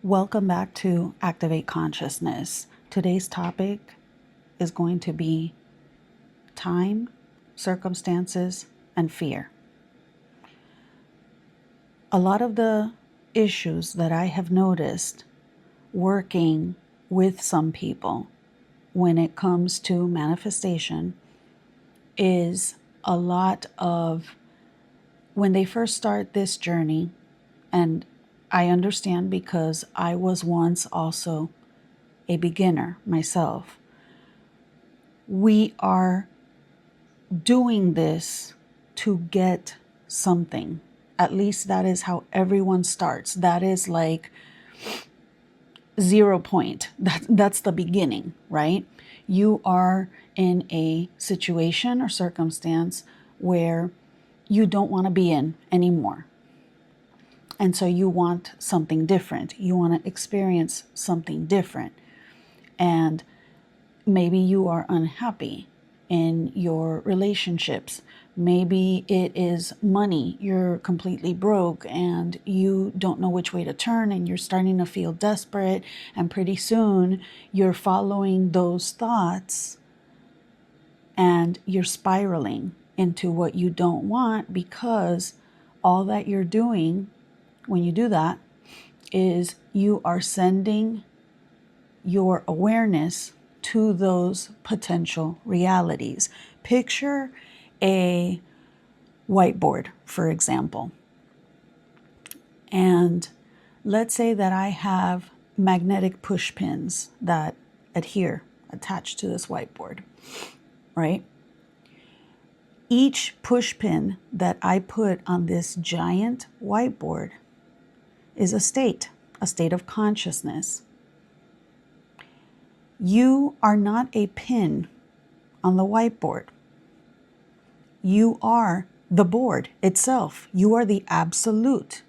Welcome back to Activate Consciousness. Today's topic is going to be time, circumstances, and fear. A lot of the issues that I have noticed working with some people when it comes to manifestation is a lot of when they first start this journey, and I understand because I was once also a beginner myself. We are doing this to get something. At least that is how everyone starts. That is like 0 point. That's the beginning, right? You are in a situation or circumstance where you don't want to be in anymore. And so you want something different. You want to experience something different. And maybe you are unhappy in your relationships. Maybe it is money. You're completely broke and you don't know which way to turn and you're starting to feel desperate. And pretty soon you're following those thoughts and you're spiraling into what you don't want, because all that you're doing when you do that is you are sending your awareness to those potential realities. Picture a whiteboard, for example. And let's say that I have magnetic push pins that adhere, attached to this whiteboard, right? Each push pin that I put on this giant whiteboard is a state of consciousness. You are not a pin on the whiteboard. You are the board itself. You are the absolute,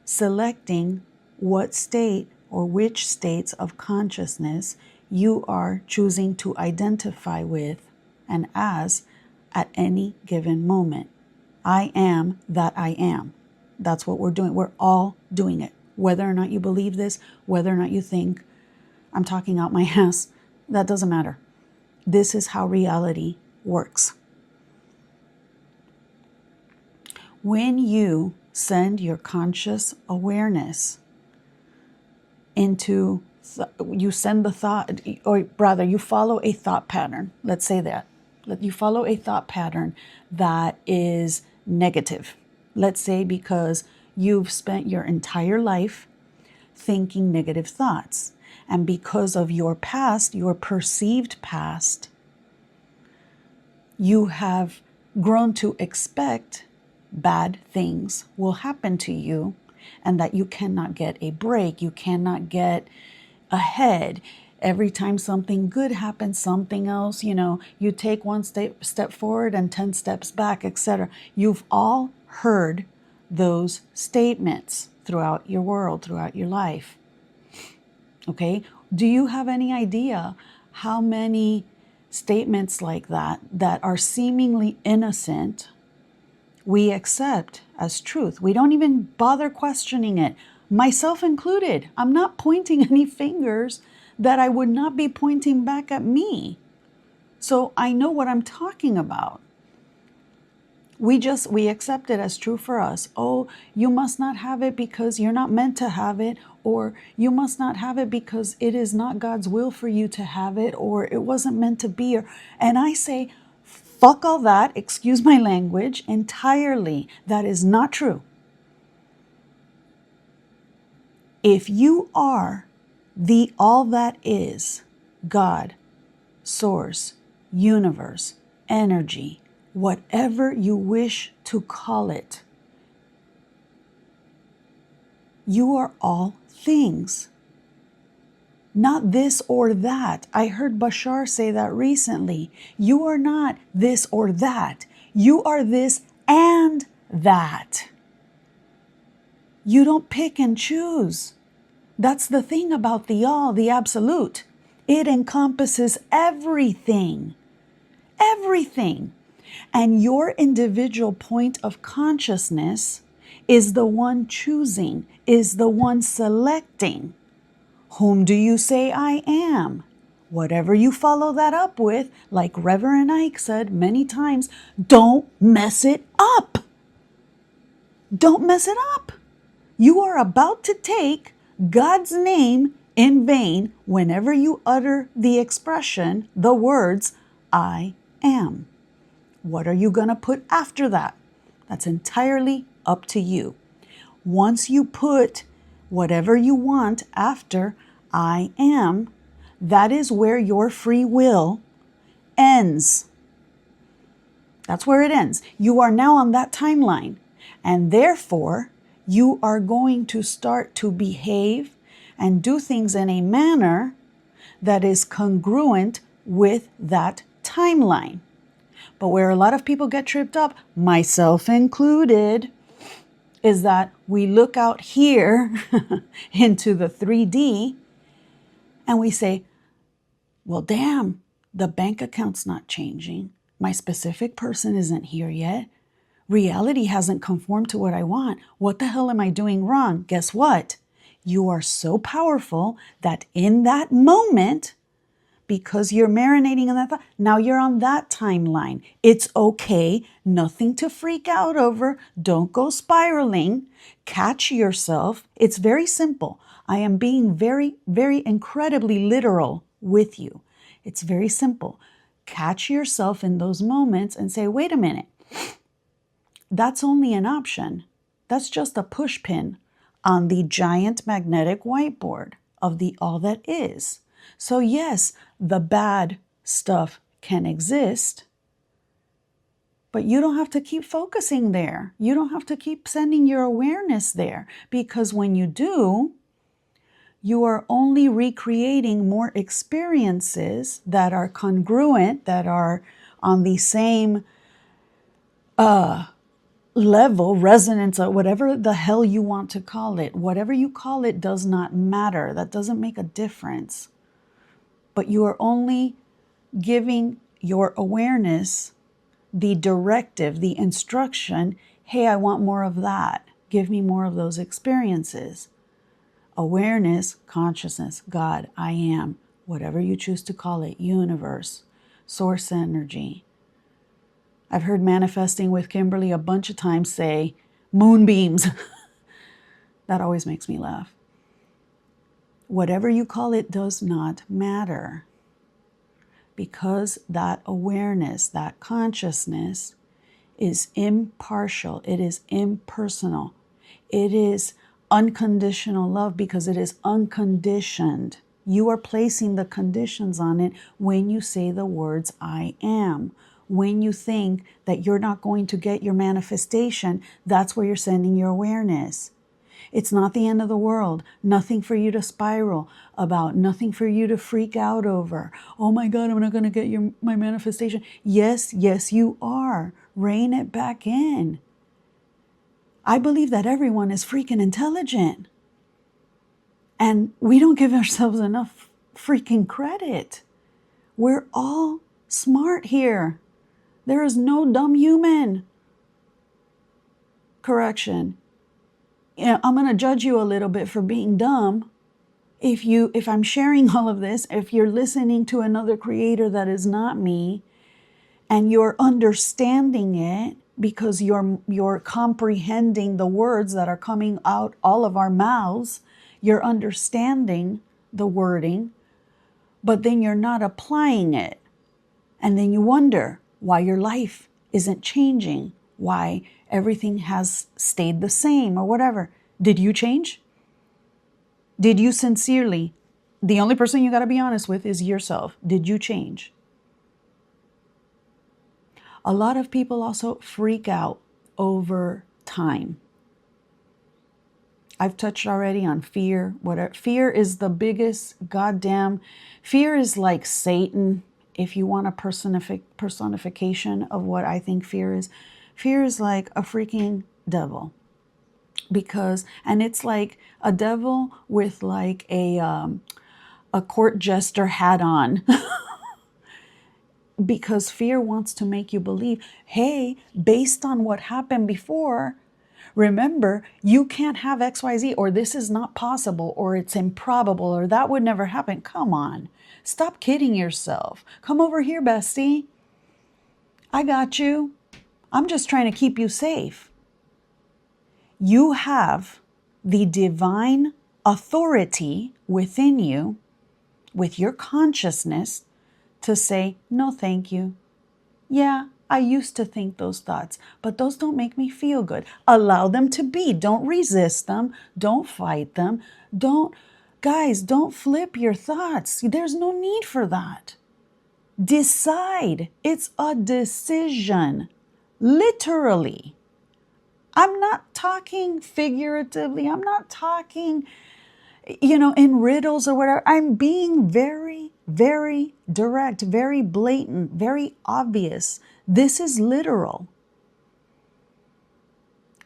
selecting what state or which states of consciousness you are choosing to identify with and as at any given moment. I am that I am. That's what we're doing. We're all doing it. Whether or not you believe this, whether or not you think I'm talking out my ass, that doesn't matter. This is how reality works. When you send your conscious awareness into, you send the thought, or rather, you follow a thought pattern. Let's say that. You follow a thought pattern that is negative. Let's say because you've spent your entire life thinking negative thoughts. And because of your past, your perceived past, you have grown to expect bad things will happen to you and that you cannot get a break. You cannot get ahead. Every time something good happens, something else, you take one step forward and 10 steps back, etc. You've all heard those statements throughout your world, throughout your life. Okay? Do you have any idea how many statements like that are seemingly innocent we accept as truth? We don't even bother questioning it, myself included. I'm not pointing any fingers that I would not be pointing back at me. So I know what I'm talking about. We accept it as true for us. Oh, you must not have it because you're not meant to have it, or you must not have it because it is not God's will for you to have it, or it wasn't meant to be. And I say, fuck all that, excuse my language, entirely. That is not true. If you are the all that is, God, source, universe, energy, whatever you wish to call it, you are all things. Not this or that. I heard Bashar say that recently. You are not this or that. You are this and that. You don't pick and choose. That's the thing about the all, the absolute. It encompasses everything. Everything. And your individual point of consciousness is the one choosing, is the one selecting. Whom do you say I am? Whatever you follow that up with, like Reverend Ike said many times, don't mess it up. Don't mess it up. You are about to take God's name in vain whenever you utter the expression, the words, I am. What are you going to put after that? That's entirely up to you. Once you put whatever you want after I am, that is where your free will ends. That's where it ends. You are now on that timeline, and therefore you are going to start to behave and do things in a manner that is congruent with that timeline. But where a lot of people get tripped up, myself included, is that we look out here into the 3D and we say, well, damn, the bank account's not changing. My specific person isn't here yet. Reality hasn't conformed to what I want. What the hell am I doing wrong? Guess what? You are so powerful that in that moment, because you're marinating in that thought, now you're on that timeline. It's okay. Nothing to freak out over. Don't go spiraling. Catch yourself. It's very simple. I am being very, very incredibly literal with you. It's very simple. Catch yourself in those moments and say, wait a minute. That's only an option. That's just a push pin on the giant magnetic whiteboard of the all that is. So yes, the bad stuff can exist, but you don't have to keep focusing there. You don't have to keep sending your awareness there, because when you do, you are only recreating more experiences that are congruent, that are on the same level, resonance, or whatever the hell you want to call it. Whatever you call it does not matter. That doesn't make a difference. But you are only giving your awareness the directive, the instruction, hey, I want more of that. Give me more of those experiences. Awareness, consciousness, God, I am, whatever you choose to call it, universe, source energy. I've heard manifesting with Kimberly a bunch of times say, moonbeams. That always makes me laugh. Whatever you call it does not matter, because that awareness, that consciousness is impartial. It is impersonal. It is unconditional love because it is unconditioned. You are placing the conditions on it when you say the words, I am. When you think that you're not going to get your manifestation, that's where you're sending your awareness. It's not the end of the world. Nothing for you to spiral about. Nothing for you to freak out over. Oh my God, I'm not going to get my manifestation. Yes, you are. Rein it back in. I believe that everyone is freaking intelligent. And we don't give ourselves enough freaking credit. We're all smart here. There is no dumb human. Correction. I'm going to judge you a little bit for being dumb. If I'm sharing all of this, if you're listening to another creator that is not me, and you're understanding it because you're comprehending the words that are coming out all of our mouths, you're understanding the wording, but then you're not applying it. And then you wonder why your life isn't changing, why everything has stayed the same or whatever. Did you change? Did you sincerely? The only person you got to be honest with is yourself. Did you change? A lot of people also freak out over time. I've touched already on fear. Fear is the biggest goddamn. Fear is like Satan. If you want a personification of what I think fear is like a freaking devil. And it's like a devil with like a court jester hat on. Because fear wants to make you believe, hey, based on what happened before, Remember, you can't have XYZ, or this is not possible, or it's improbable, or that would never happen. Come on. Stop kidding yourself. Come over here, bestie. I got you. I'm just trying to keep you safe. You have the divine authority within you, with your consciousness, to say, no, thank you. Yeah, I used to think those thoughts, but those don't make me feel good. Allow them to be. Don't resist them. Don't fight them. Guys, don't flip your thoughts. There's no need for that. Decide. It's a decision. Literally. I'm not talking figuratively. I'm not talking, in riddles or whatever. I'm being very, very direct, very blatant, very obvious. This is literal.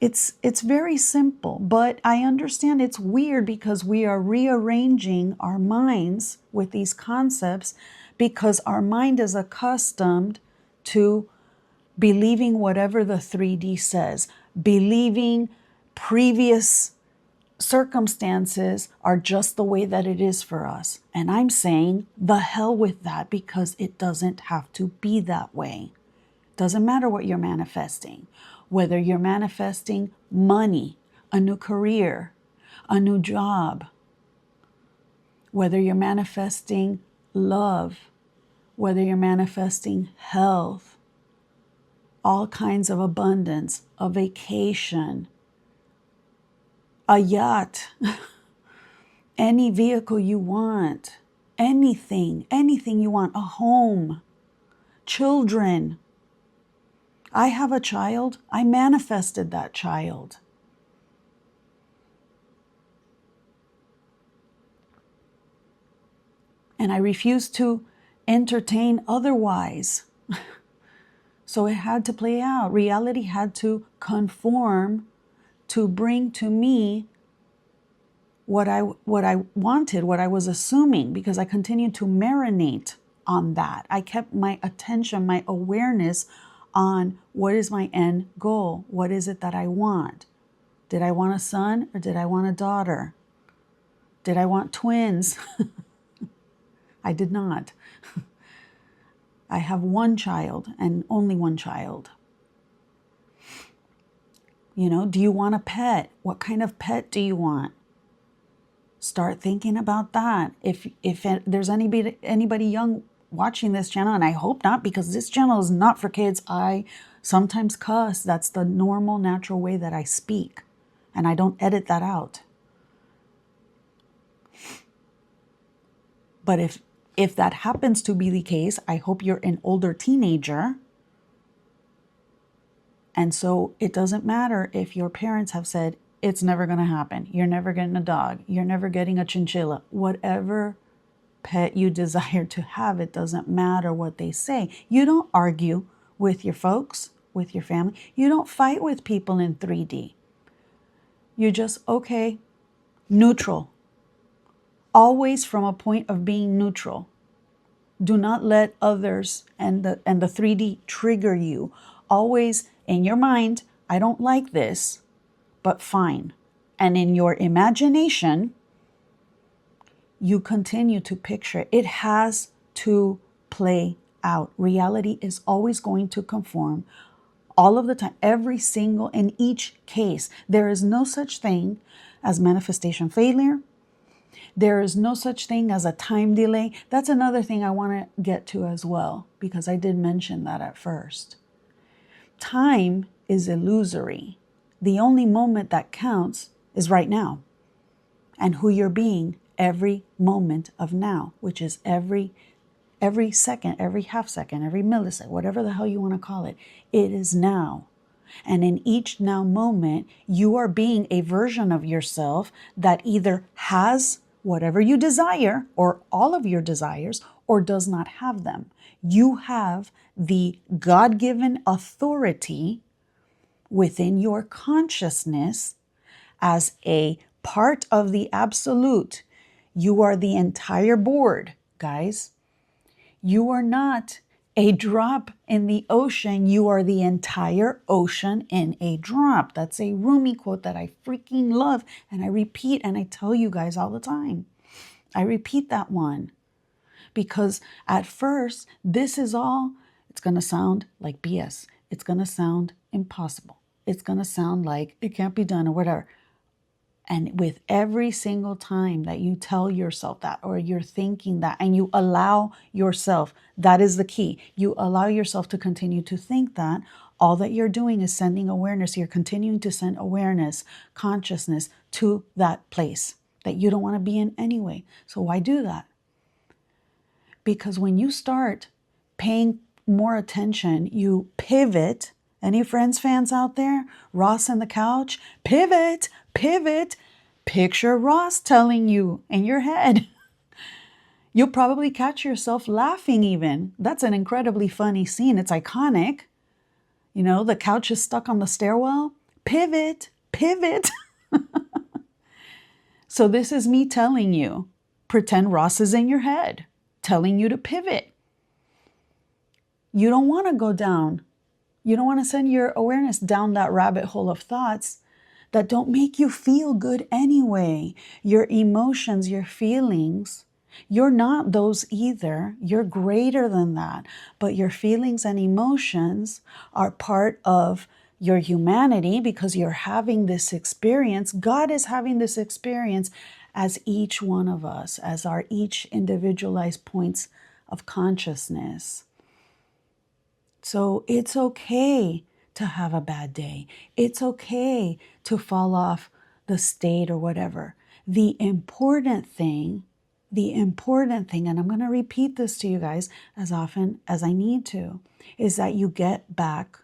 It's very simple, but I understand it's weird because we are rearranging our minds with these concepts because our mind is accustomed to believing whatever the 3D says, believing previous circumstances are just the way that it is for us. And I'm saying the hell with that, because it doesn't have to be that way. Doesn't matter what you're manifesting, whether you're manifesting money, a new career, a new job, whether you're manifesting love, whether you're manifesting health, all kinds of abundance, a vacation, a yacht, any vehicle you want, anything you want, a home, children. I have a child. I manifested that child. And I refuse to entertain otherwise. So it had to play out. Reality had to conform to bring to me what I wanted, what I was assuming, because I continued to marinate on that. I kept my attention, my awareness on what is my end goal? What is it that I want? Did I want a son or did I want a daughter? Did I want twins? I did not. I have one child and only one child. Do you want a pet? What kind of pet do you want? Start thinking about that. If there's anybody young watching this channel, and I hope not, because this channel is not for kids. I sometimes cuss. That's the normal, natural way that I speak, and I don't edit that out. But if that happens to be the case, I hope you're an older teenager. And so it doesn't matter if your parents have said, it's never going to happen. You're never getting a dog. You're never getting a chinchilla. Whatever pet you desire to have, it doesn't matter what they say. You don't argue with your folks, with your family. You don't fight with people in 3D. You're just, okay, neutral. Always from a point of being neutral. Do not let others and the 3D trigger you. Always in your mind, I don't like this, but fine. And in your imagination, you continue to picture. It has to play out. Reality is always going to conform all of the time, every single, in each case. There is no such thing as manifestation failure. There is no such thing as a time delay. That's another thing I want to get to as well, because I did mention that at first. Time is illusory. The only moment that counts is right now, and who you're being every moment of now, which is every second, every half second, every millisecond, whatever the hell you want to call it. It is now. And in each now moment, you are being a version of yourself that either has whatever you desire, or all of your desires, or does not have them. You have the God-given authority within your consciousness as a part of the absolute. You are the entire board, guys. You are not A drop in the ocean, you are the entire ocean in a drop. That's a Rumi quote that I freaking love. And I repeat and I tell you guys all the time. I repeat that one because at first, this is all, it's going to sound like BS. It's going to sound impossible. It's going to sound like it can't be done or whatever. And with every single time that you tell yourself that, or you're thinking that, and you allow yourself, that is the key. You allow yourself to continue to think that, all that you're doing is sending awareness. You're continuing to send awareness, consciousness to that place that you don't want to be in anyway. So why do that? Because when you start paying more attention, you pivot. Any Friends fans out there? Ross and the couch? Pivot, pivot. Picture Ross telling you in your head. You'll probably catch yourself laughing even. That's an incredibly funny scene. It's iconic. You know, the couch is stuck on the stairwell. Pivot, pivot. So this is me telling you, pretend Ross is in your head, telling you to pivot. You don't want to go down. You don't want to send your awareness down that rabbit hole of thoughts that don't make you feel good anyway. Your emotions, your feelings, you're not those either. You're greater than that. But your feelings and emotions are part of your humanity because you're having this experience. God is having this experience as each one of us, as our each individualized points of consciousness. So it's okay to have a bad day. It's okay to fall off the state or whatever. The important thing, and I'm going to repeat this to you guys as often as I need to, is that you get back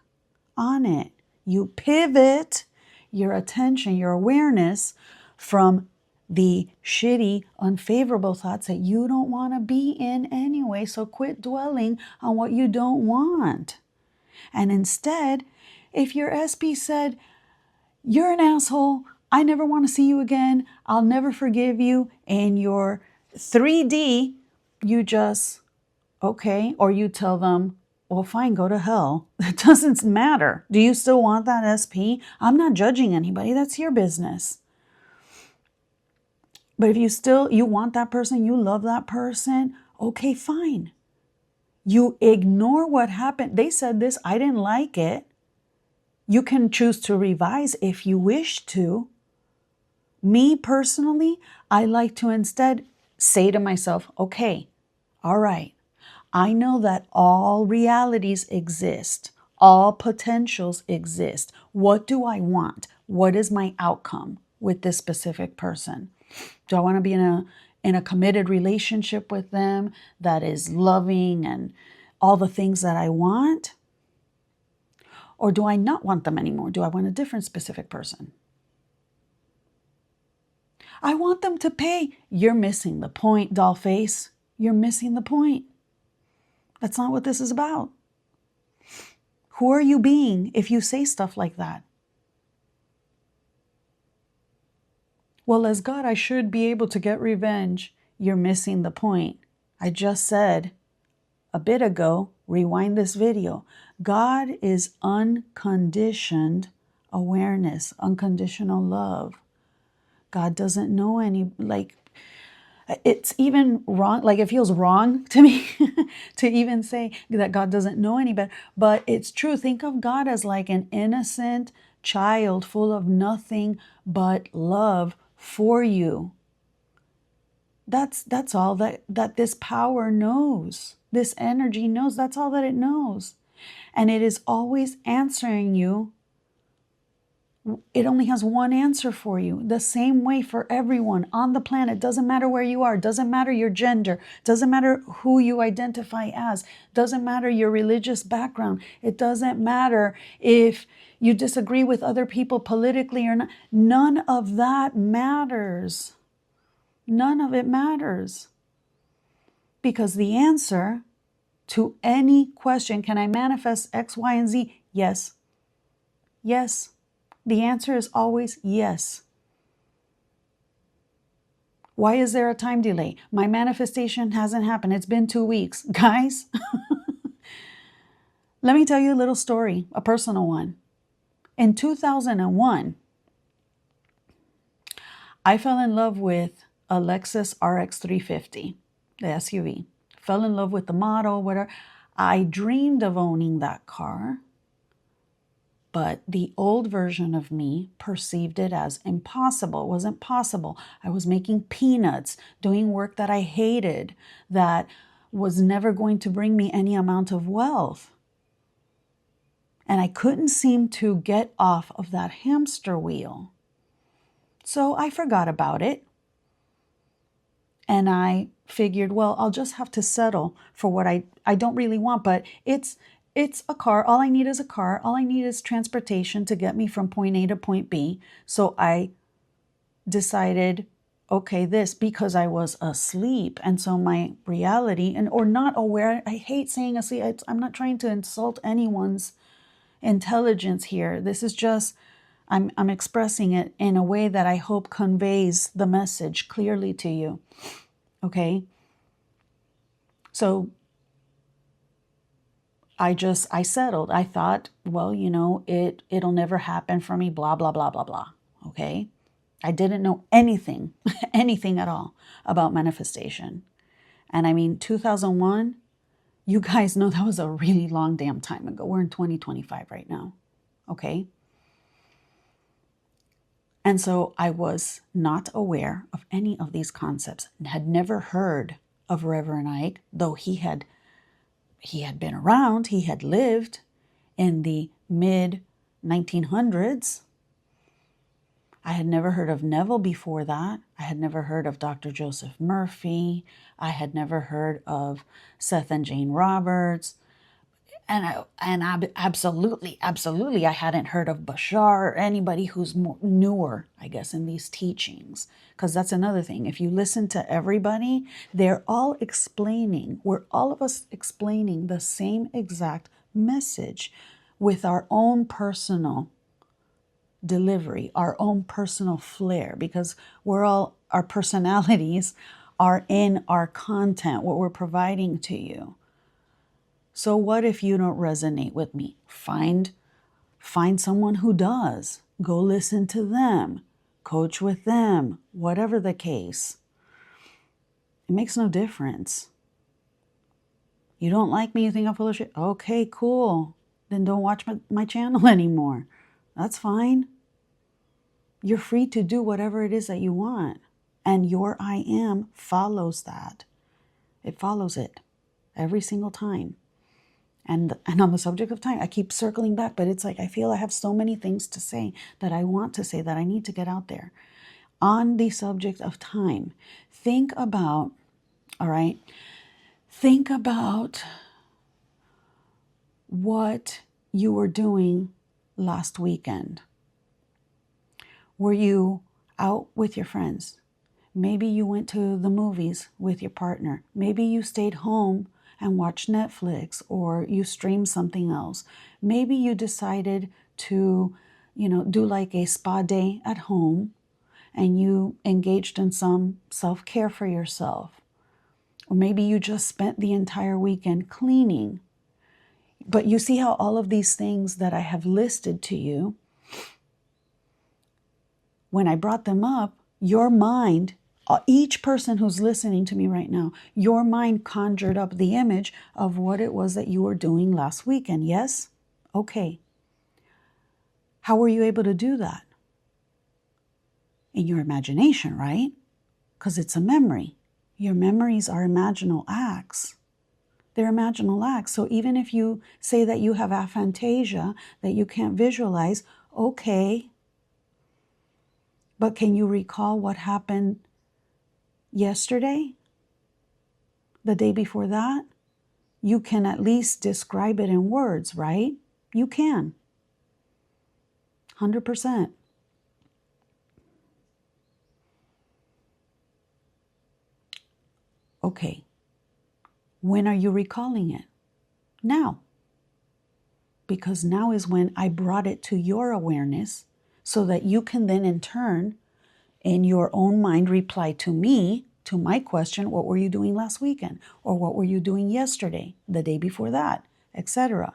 on it. You pivot your attention, your awareness from the shitty, unfavorable thoughts that you don't want to be in anyway. So quit dwelling on what you don't want. And instead, if your SP said, you're an asshole, I never want to see you again, I'll never forgive you, in your 3D, you just, okay, or you tell them, well, fine, go to hell. It doesn't matter. Do you still want that SP? I'm not judging anybody. That's your business. But if you want that person, you love that person, okay, fine. You ignore what happened. They said this, I didn't like it. You can choose to revise if you wish to. Me personally, I like to instead say to myself, okay, all right, I know that all realities exist. All potentials exist. What do I want? What is my outcome with this specific person? Do I want to be in a committed relationship with them that is loving and all the things that I want? Or do I not want them anymore? Do I want a different specific person? I want them to pay. You're missing the point, doll face. You're missing the point. That's not what this is about. Who are you being if you say stuff like that? Well, as God, I should be able to get revenge. You're missing the point. I just said a bit ago, rewind this video. God is unconditioned awareness, unconditional love. God doesn't know any, it's even wrong, it feels wrong to me to even say that God doesn't know any better, but it's true. Think of God as like an innocent child full of nothing but love for you. That's all that this power knows. This energy knows. That's all that it knows. And it is always answering you. It only has one answer for you, the same way for everyone on the planet. Doesn't matter where you are, doesn't matter your gender, doesn't matter who you identify as, doesn't matter your religious background, it doesn't matter if you disagree with other people politically or not. None of that matters. None of it matters. Because the answer to any question, can I manifest X, Y, and Z? Yes. Yes. The answer is always yes. Why is there a time delay? My manifestation hasn't happened. It's been 2 weeks. Guys, Let me tell you a little story, a personal one. In 2001, I fell in love with a Lexus RX 350, the SUV. Fell in love with the model, whatever. I dreamed of owning that car, but the old version of me perceived it as impossible. It wasn't possible. I was making peanuts, doing work that I hated, that was never going to bring me any amount of wealth. And I couldn't seem to get off of that hamster wheel. So I forgot about it. And I figured, well, I'll just have to settle for what I don't really want, but it's a car. All I need is a car. All I need is transportation to get me from point A to point B. So I decided, okay, this, because I was asleep. And so my reality, or not aware, I hate saying asleep. I'm not trying to insult anyone's intelligence here. This is just, I'm expressing it in a way that I hope conveys the message clearly to you. Okay? So I settled. I thought, well, it'll never happen for me, blah, blah, blah, blah, blah. Okay? I didn't know anything, anything at all about manifestation. And I mean, 2001, you guys know that was a really long damn time ago. We're in 2025 right now. Okay? And so I was not aware of any of these concepts and had never heard of Reverend Ike, though he had been around, he had lived in the mid 1900s. I had never heard of Neville before that. I had never heard of Dr. Joseph Murphy. I had never heard of Seth and Jane Roberts. And absolutely, I hadn't heard of Bashar or anybody who's newer, I guess, in these teachings. Because that's another thing. If you listen to everybody, they're all explaining, we're all of us explaining the same exact message with our own personal delivery, our own personal flair, because our personalities are in our content, what we're providing to you. So what if you don't resonate with me? Find someone who does. Go listen to them. Coach with them. Whatever the case. It makes no difference. You don't like me? You think I'm full of shit? Okay, cool. Then don't watch my channel anymore. That's fine. You're free to do whatever it is that you want. And your I am follows that. It follows it every single time. And on the subject of time, I keep circling back, but it's like I feel I have so many things to say that I want to say that I need to get out there. On the subject of time, think about what you were doing last weekend. Were you out with your friends? Maybe you went to the movies with your partner. Maybe you stayed home and watch Netflix, or you stream something else. Maybe you decided to, do like a spa day at home, and you engaged in some self-care for yourself. Or maybe you just spent the entire weekend cleaning. But you see how all of these things that I have listed to you, when I brought them up, your mind, each person who's listening to me right now, your mind conjured up the image of what it was that you were doing last weekend. Yes? Okay. How were you able to do that? In your imagination, right? Because it's a memory. Your memories are imaginal acts. They're imaginal acts. So even if you say that you have aphantasia, that you can't visualize, okay. But can you recall what happened yesterday? The day before that? You can at least describe it in words, right? You can. 100%. Okay. When are you recalling it? Now. Because now is when I brought it to your awareness so that you can then in turn, in your own mind, reply to me, to my question, what were you doing last weekend? Or what were you doing yesterday, the day before that, etc.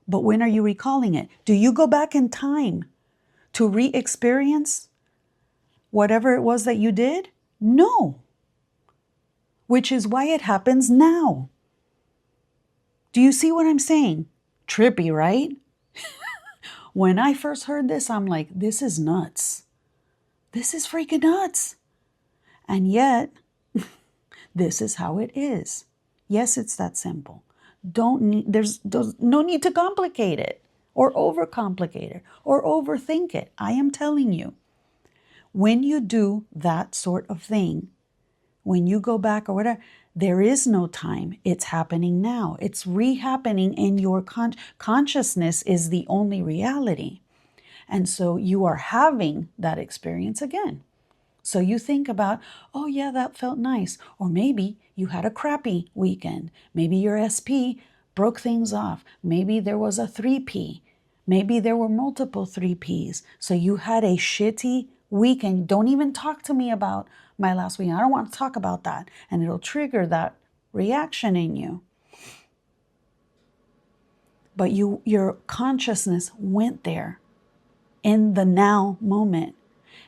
But when are you recalling it? Do you go back in time to re-experience whatever it was that you did? No. Which is why it happens now. Do you see what I'm saying? Trippy, right? When I first heard this, I'm like, this is nuts. This is freaking nuts. And yet, this is how it is. Yes, it's that simple. There's no need to complicate it or overcomplicate it or overthink it. I am telling you, when you do that sort of thing, when you go back or whatever, there is no time. It's happening now. It's re-happening in your consciousness is the only reality. And so you are having that experience again. So you think about, oh yeah, that felt nice. Or maybe you had a crappy weekend. Maybe your SP broke things off. Maybe there was a 3P. Maybe there were multiple 3Ps. So you had a shitty weekend. Don't even talk to me about my last weekend. I don't want to talk about that. And it'll trigger that reaction in you. But your consciousness went there in the now moment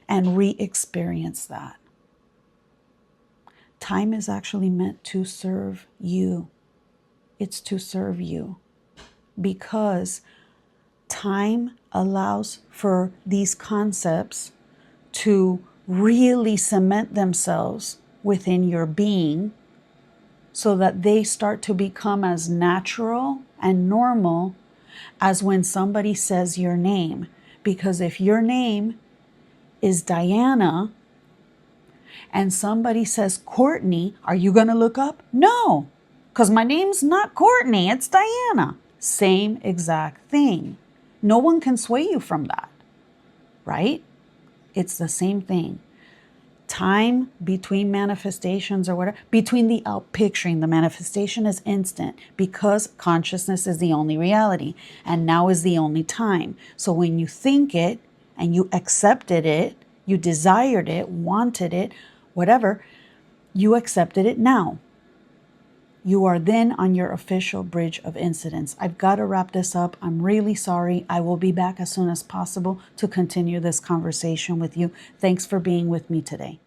and re-experience that. Time is actually meant to serve you. It's to serve you because time allows for these concepts to really cement themselves within your being so that they start to become as natural and normal as when somebody says your name. Because if your name is Diana and somebody says Courtney, are you going to look up? No, because my name's not Courtney, it's Diana. Same exact thing. No one can sway you from that, right? It's the same thing. Time between manifestations or whatever, between the outpicturing, the manifestation is instant because consciousness is the only reality and now is the only time. So when you think it and you accepted it, you desired it, wanted it, whatever, you accepted it now. You are then on your official bridge of incidents. I've got to wrap this up. I'm really sorry. I will be back as soon as possible to continue this conversation with you. Thanks for being with me today.